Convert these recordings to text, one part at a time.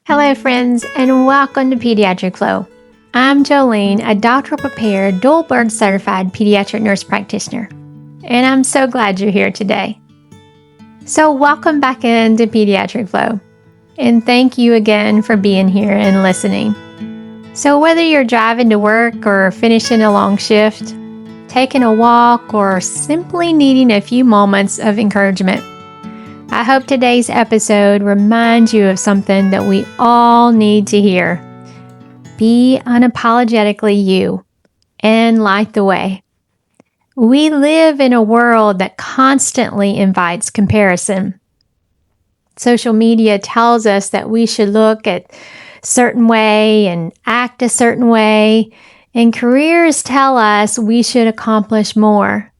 Hello, friends, and welcome to Pediatric Flow. I'm Jolene, a doctoral prepared, dual board certified pediatric nurse practitioner, and I'm so glad you're here today. So, welcome back into Pediatric Flow, and thank you again for being here and listening. So, whether you're driving to work or finishing a long shift, taking a walk, or simply needing a few moments of encouragement, I hope today's episode reminds you of something that we all need to hear. Be unapologetically you and light the way. We live in a world that constantly invites comparison. Social media tells us that we should look a certain way and act a certain way, and careers tell us we should accomplish more.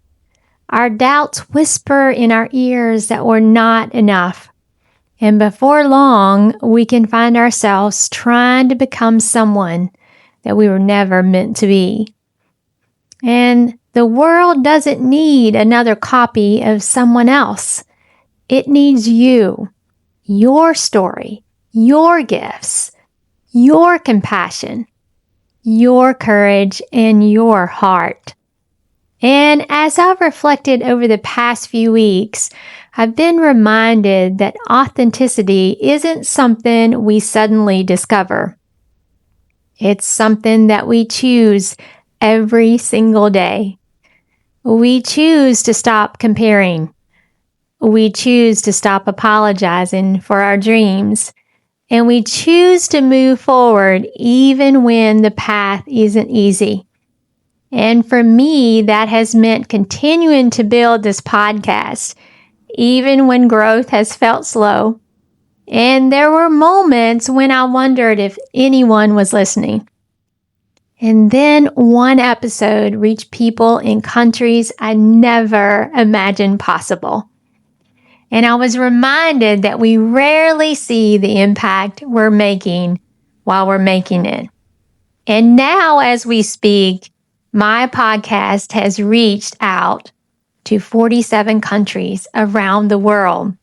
Our doubts whisper in our ears that we're not enough. And before long, we can find ourselves trying to become someone that we were never meant to be. And the world doesn't need another copy of someone else. It needs you, your story, your gifts, your compassion, your courage, and your heart. And as I've reflected over the past few weeks, I've been reminded that authenticity isn't something we suddenly discover. It's something that we choose every single day. We choose to stop comparing. We choose to stop apologizing for our dreams. And we choose to move forward even when the path isn't easy. And for me, that has meant continuing to build this podcast, even when growth has felt slow. And there were moments when I wondered if anyone was listening. And then one episode reached people in countries I never imagined possible. And I was reminded that we rarely see the impact we're making while we're making it. And now, as we speak, my podcast has reached out to 47 countries around the world,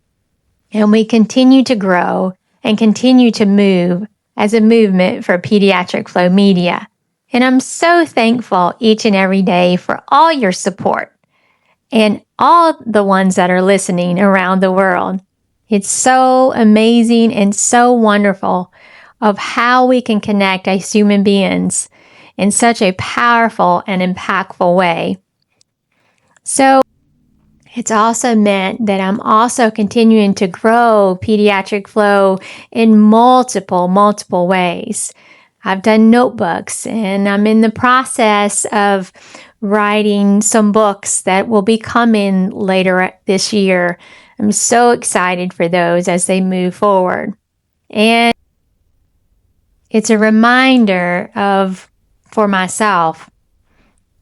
and we continue to grow and continue to move as a movement for Pediatric Flow Media. And I'm so thankful each and every day for all your support and all the ones that are listening around the world. It's so amazing and so wonderful of how we can connect as human beings in such a powerful and impactful way. So it's also meant that I'm also continuing to grow Pediatric Flow in multiple ways. I've done notebooks, and I'm in the process of writing some books that will be coming later this year. I'm so excited for those as they move forward. And it's a reminder for myself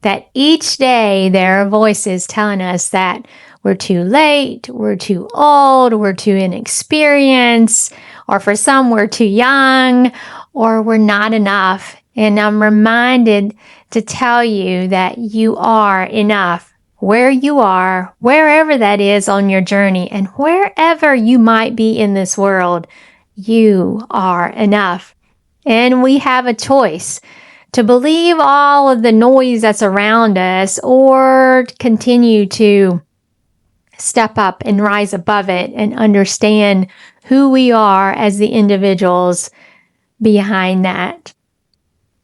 that each day there are voices telling us that we're too late, we're too old, we're too inexperienced, or for some we're too young, or we're not enough. And I'm reminded to tell you that you are enough where you are, wherever that is on your journey, and wherever you might be in this world, you are enough. And we have a choice to believe all of the noise that's around us or continue to step up and rise above it and understand who we are as the individuals behind that.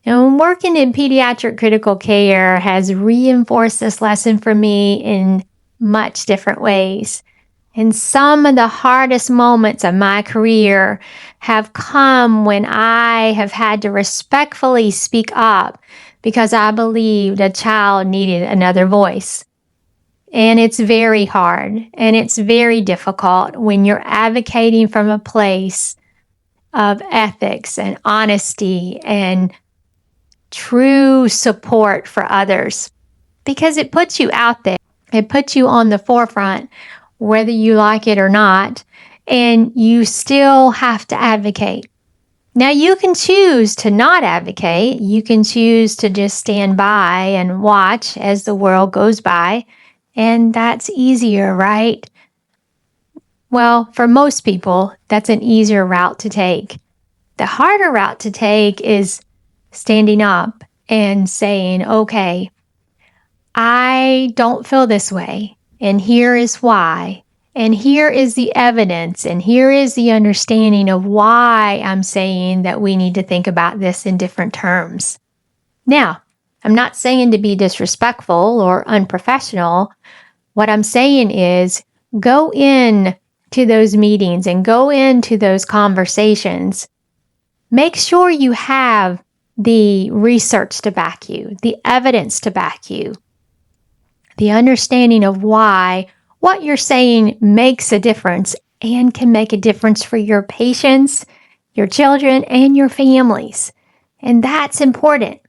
And working in pediatric critical care has reinforced this lesson for me in much different ways. And some of the hardest moments of my career have come when I have had to respectfully speak up because I believed a child needed another voice. And it's very hard and it's very difficult when you're advocating from a place of ethics and honesty and true support for others, because it puts you out there. It puts you on the forefront, whether you like it or not, and you still have to advocate. Now, you can choose to not advocate. You can choose to just stand by and watch as the world goes by, and that's easier, right? Well, for most people, that's an easier route to take. The harder route to take is standing up and saying, okay, I don't feel this way, and here is why, and here is the evidence, and here is the understanding of why I'm saying that we need to think about this in different terms. Now, I'm not saying to be disrespectful or unprofessional. What I'm saying is go in to those meetings and go into those conversations. Make sure you have the research to back you, the evidence to back you, the understanding of why what you're saying makes a difference and can make a difference for your patients, your children, and your families. And that's important.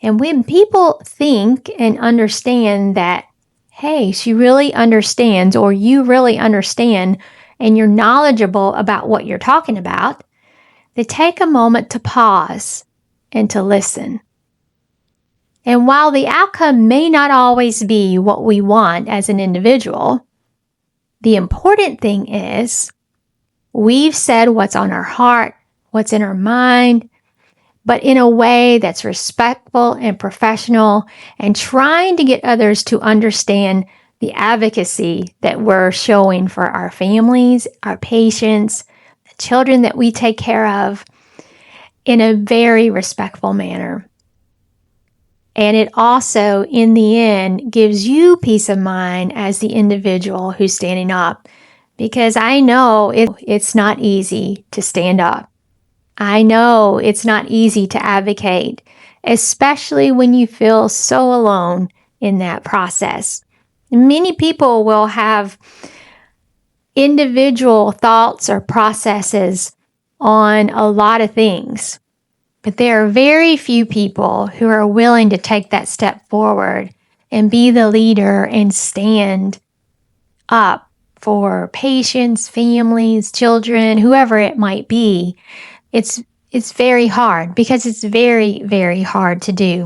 And when people think and understand that, hey, she really understands, or you really understand, and you're knowledgeable about what you're talking about, they take a moment to pause and to listen. And while the outcome may not always be what we want as an individual, the important thing is we've said what's on our heart, what's in our mind, but in a way that's respectful and professional, and trying to get others to understand the advocacy that we're showing for our families, our patients, the children that we take care of in a very respectful manner. And it also, in the end, gives you peace of mind as the individual who's standing up, because I know it's not easy to stand up. I know it's not easy to advocate, especially when you feel so alone in that process. Many people will have individual thoughts or processes on a lot of things, but there are very few people who are willing to take that step forward and be the leader and stand up for patients, families, children, whoever it might be. It's very hard, because it's very, very hard to do.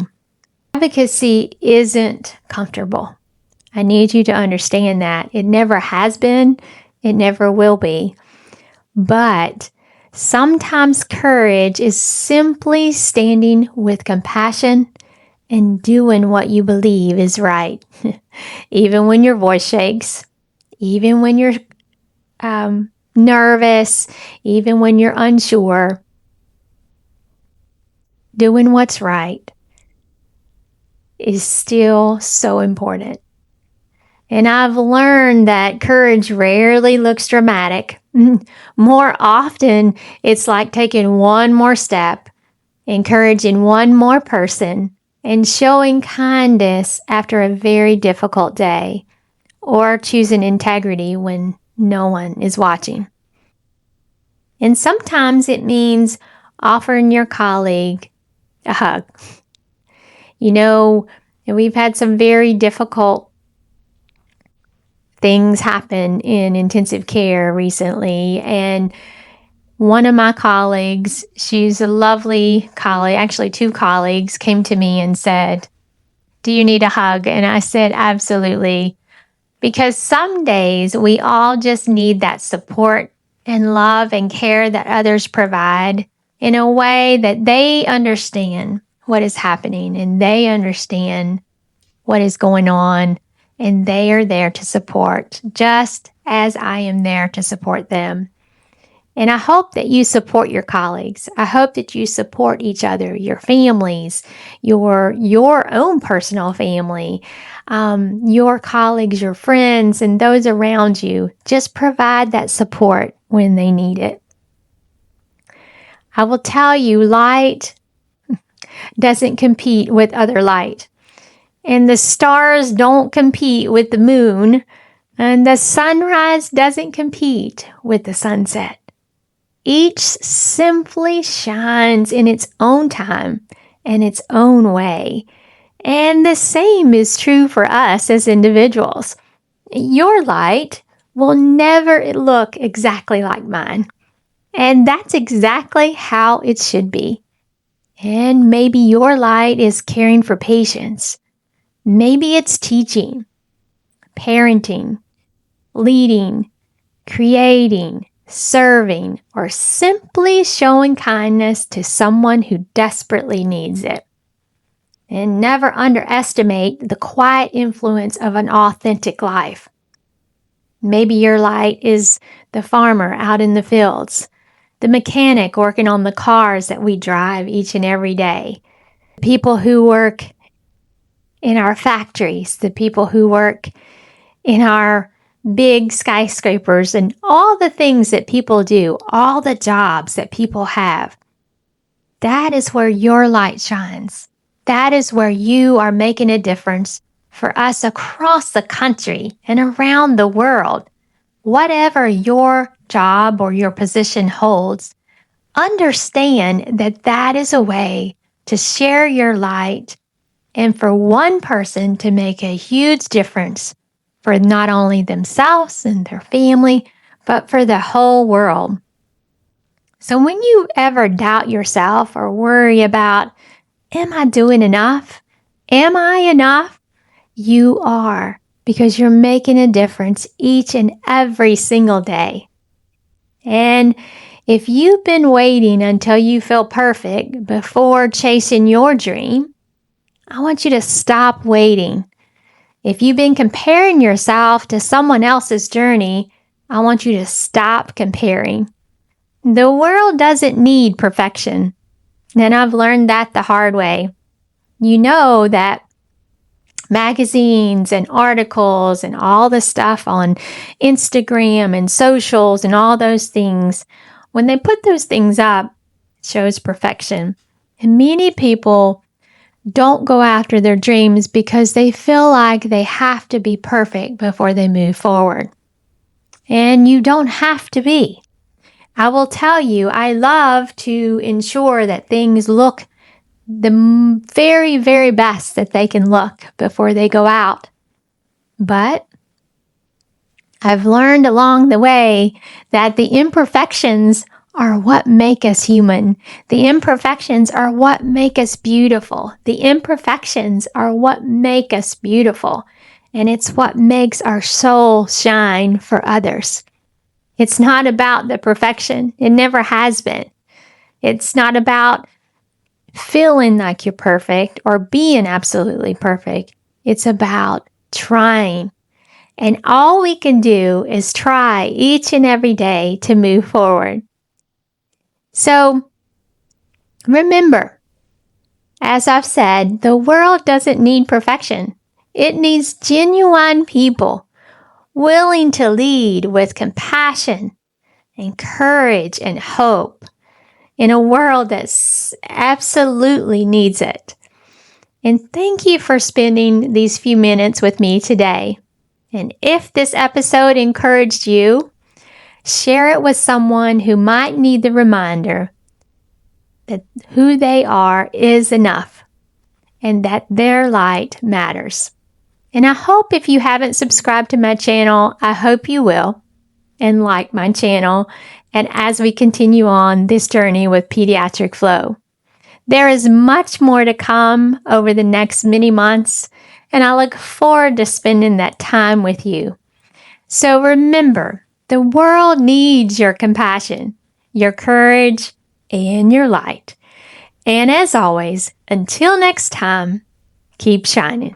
Advocacy isn't comfortable. I need you to understand that. It never has been. It never will be. But sometimes courage is simply standing with compassion and doing what you believe is right. Even when your voice shakes, even when you're nervous, even when you're unsure, doing what's right is still so important. And I've learned that courage rarely looks dramatic. More often, it's like taking one more step, encouraging one more person, and showing kindness after a very difficult day, or choosing integrity when no one is watching. And sometimes it means offering your colleague a hug. You know, we've had some very difficult things happen in intensive care recently, and one of my colleagues, she's a lovely colleague, actually 2 colleagues, came to me and said, "Do you need a hug?" And I said, "Absolutely." Because some days we all just need that support and love and care that others provide in a way that they understand what is happening, and they understand what is going on, and they are there to support, just as I am there to support them. And I hope that you support your colleagues. I hope that you support each other, your families, your own personal family, your colleagues, your friends, and those around you. Just provide that support when they need it. I will tell you, light doesn't compete with other light. And the stars don't compete with the moon. And the sunrise doesn't compete with the sunset. Each simply shines in its own time and its own way. And the same is true for us as individuals. Your light will never look exactly like mine. And that's exactly how it should be. And maybe your light is caring for patients. Maybe it's teaching, parenting, leading, creating, serving, or simply showing kindness to someone who desperately needs it. And never underestimate the quiet influence of an authentic life. Maybe your light is the farmer out in the fields, the mechanic working on the cars that we drive each and every day, people who work in our factories, the people who work in our big skyscrapers, and all the things that people do, all the jobs that people have. That is where your light shines. That is where you are making a difference for us across the country and around the world. Whatever your job or your position holds, understand that that is a way to share your light and for one person to make a huge difference for not only themselves and their family, but for the whole world. So when you ever doubt yourself or worry about, am I doing enough? Am I enough? You are, because you're making a difference each and every single day. And if you've been waiting until you feel perfect before chasing your dream, I want you to stop waiting. If you've been comparing yourself to someone else's journey, I want you to stop comparing. The world doesn't need perfection, and I've learned that the hard way. You know that magazines and articles and all the stuff on Instagram and socials and all those things, when they put those things up, it shows perfection. And many people don't go after their dreams because they feel like they have to be perfect before they move forward. And you don't have to be. I will tell you, I love to ensure that things look the very, very best that they can look before they go out. But I've learned along the way that the imperfections are what make us human. The imperfections are what make us beautiful. The imperfections are what make us beautiful. And it's what makes our soul shine for others. It's not about the perfection. It never has been. It's not about feeling like you're perfect or being absolutely perfect. It's about trying. And all we can do is try each and every day to move forward. So remember, as I've said, the world doesn't need perfection. It needs genuine people willing to lead with compassion and courage and hope in a world that absolutely needs it. And thank you for spending these few minutes with me today. And if this episode encouraged you, share it with someone who might need the reminder that who they are is enough and that their light matters. And I hope if you haven't subscribed to my channel, I hope you will and like my channel. And as we continue on this journey with Pediatric Flow, there is much more to come over the next many months, and I look forward to spending that time with you. So remember, the world needs your compassion, your courage, and your light. And as always, until next time, keep shining.